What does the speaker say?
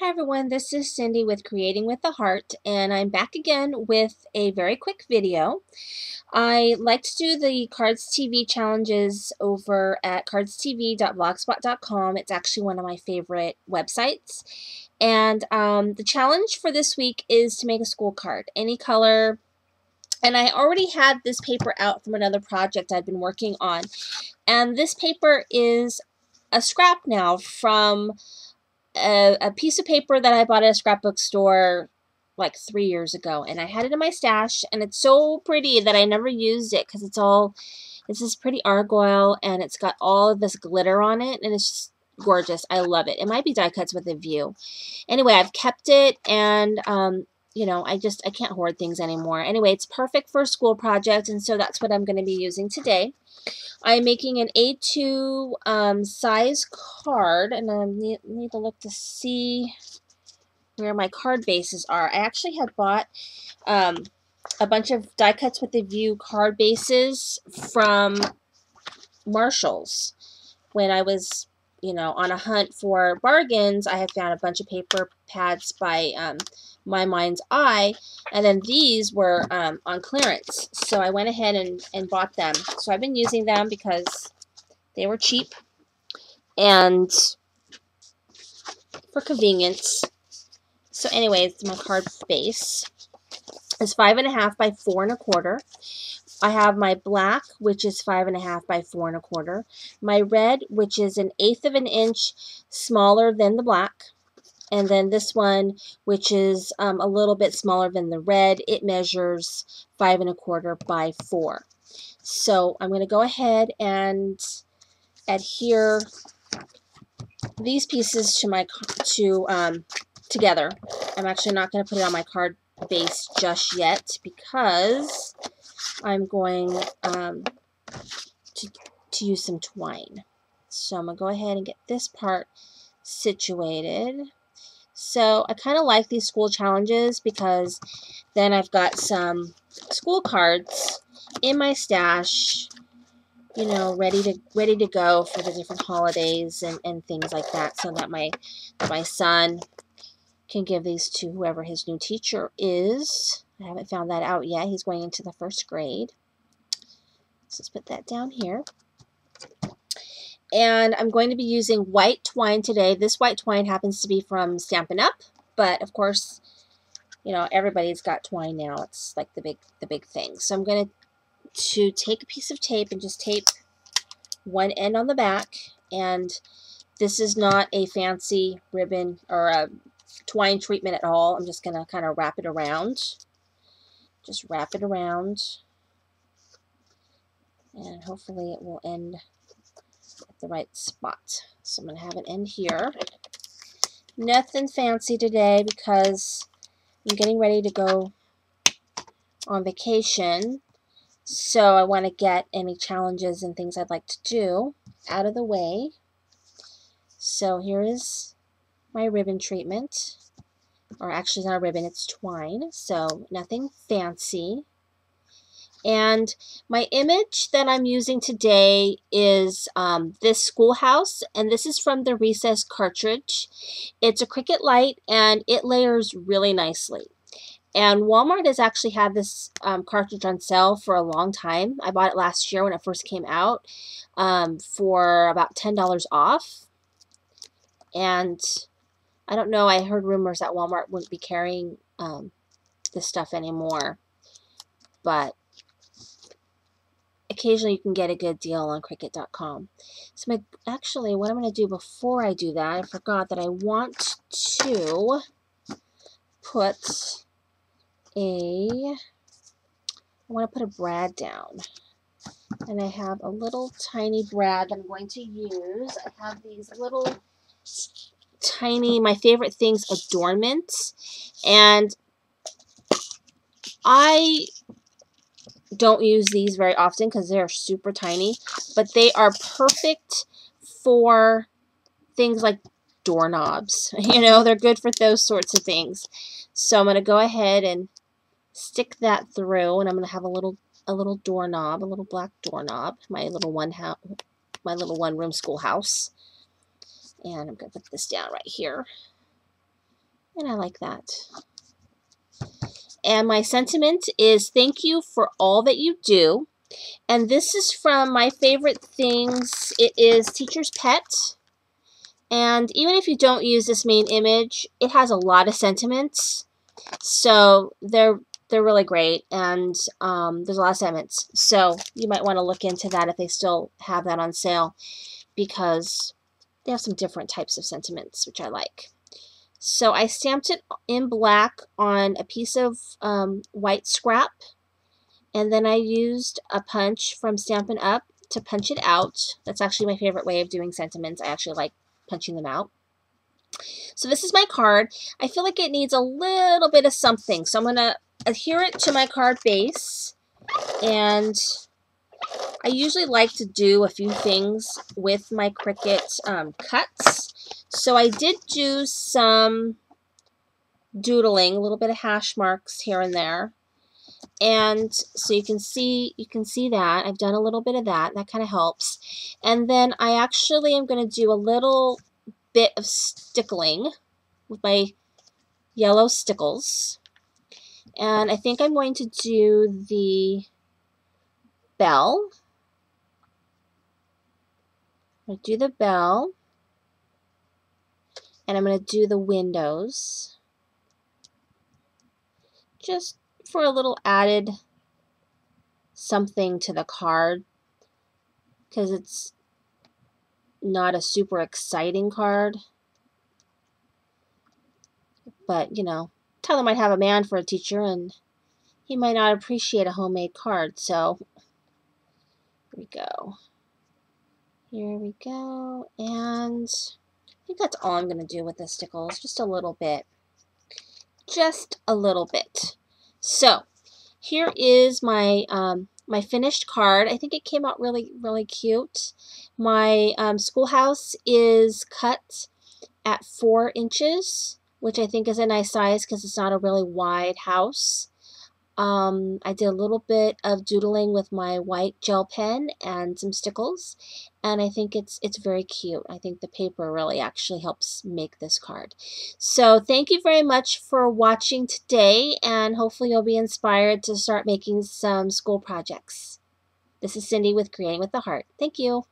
Hi everyone, this is Cindy with Creating with the Heart, and I'm back again with a very quick video. I like to do the Cards TV challenges over at cardstv.blogspot.com. It's actually one of my favorite websites. And the challenge for this week is to make a school card, any color. And I already had this paper out from another project I've been working on. And this paper is a scrap now from a piece of paper that I bought at a scrapbook store like 3 years ago, and I had it in my stash, and it's so pretty that I never used it because it's this pretty argyle, and it's got all of this glitter on it, and it's just gorgeous. I love it. It might be die cuts with a view. Anyway, I've kept it, and you know, I can't hoard things anymore. Anyway, it's perfect for a school project, and so that's what I'm going to be using today. I'm making an A2 size card, and I need to look to see where my card bases are. I actually had bought a bunch of die cuts with the view card bases from Marshall's when I was, you know, on a hunt for bargains. I had found a bunch of paper pads by My Mind's Eye, and then these were on clearance, so I went ahead and bought them. So I've been using them because they were cheap and for convenience. So anyways, my card base is 5.5 by 4 1/4. I have my black, which is 5.5 by 4 1/4. My red, which is 1/8 of an inch smaller than the black. And then this one, which is a little bit smaller than the red, it measures 5 1/4 by 4. So I'm going to go ahead and adhere these pieces to my together. I'm actually not going to put it on my card base just yet because I'm going to use some twine. So I'm going to go ahead and get this part situated. So I kind of like these school challenges because then I've got some school cards in my stash, you know, ready to go for the different holidays and things like that, so that my son can give these to whoever his new teacher is. I haven't found that out yet. He's going into the 1st grade. So let's put that down here. And I'm going to be using white twine today. This white twine happens to be from Stampin' Up, but of course, you know, everybody's got twine now. It's like the big thing. So I'm going to take a piece of tape and just tape one end on the back, and this is not a fancy ribbon or a twine treatment at all. I'm just going to kind of wrap it around. Just wrap it around, and hopefully it will end at the right spot. So I'm going to have it end here. Nothing fancy today because I'm getting ready to go on vacation, so I want to get any challenges and things I'd like to do out of the way. So here is my ribbon treatment, or actually it's not a ribbon, it's twine, so nothing fancy. And my image that I'm using today is this schoolhouse, and this is from the Recess Cartridge. It's a Cricut Light, and it layers really nicely. And Walmart has actually had this cartridge on sale for a long time. I bought it last year when it first came out for about $10 off. And I don't know, I heard rumors that Walmart wouldn't be carrying this stuff anymore. But occasionally you can get a good deal on Cricut.com. So actually, what I'm going to do before I do that, I forgot that I want to put I want to put a brad down. And I have a little tiny brad that I'm going to use. I have these little tiny, my favorite things, adornments. And I don't use these very often because they're super tiny, but they are perfect for things like doorknobs. You know, they're good for those sorts of things. So I'm going to go ahead and stick that through, and I'm going to have a little doorknob, a little black doorknob, my little one room schoolhouse. And I'm going to put this down right here. And I like that. And my sentiment is thank you for all that you do. And this is from my favorite things. It is Teacher's Pet. And even if you don't use this main image, it has a lot of sentiments. So they're really great, and there's a lot of sentiments. So you might want to look into that if they still have that on sale, because they have some different types of sentiments, which I like. So I stamped it in black on a piece of white scrap, and then I used a punch from Stampin' Up! To punch it out. That's actually my favorite way of doing sentiments. I actually like punching them out. So this is my card. I feel like it needs a little bit of something, so I'm going to adhere it to my card base, and I usually like to do a few things with my Cricut cuts. So I did do some doodling, a little bit of hash marks here and there. And so you can see that I've done a little bit of that. That kind of helps. And then I actually am going to do a little bit of stickling with my yellow stickles. And I think I'm going to do the bell. I'm going to do the bell. And I'm going to do the windows. Just for a little added something to the card, because it's not a super exciting card. But, you know, Tyler might have a man for a teacher, and he might not appreciate a homemade card. So, here we go. Here we go. And I think that's all I'm going to do with the stickles. Just a little bit. Just a little bit. So, here is my my finished card. I think it came out really, really cute. My schoolhouse is cut at 4 inches, which I think is a nice size because it's not a really wide house. I did a little bit of doodling with my white gel pen and some stickles, and I think it's very cute. I think the paper really actually helps make this card. So thank you very much for watching today, and hopefully you'll be inspired to start making some school projects. This is Cindy with Creating with the Heart. Thank you.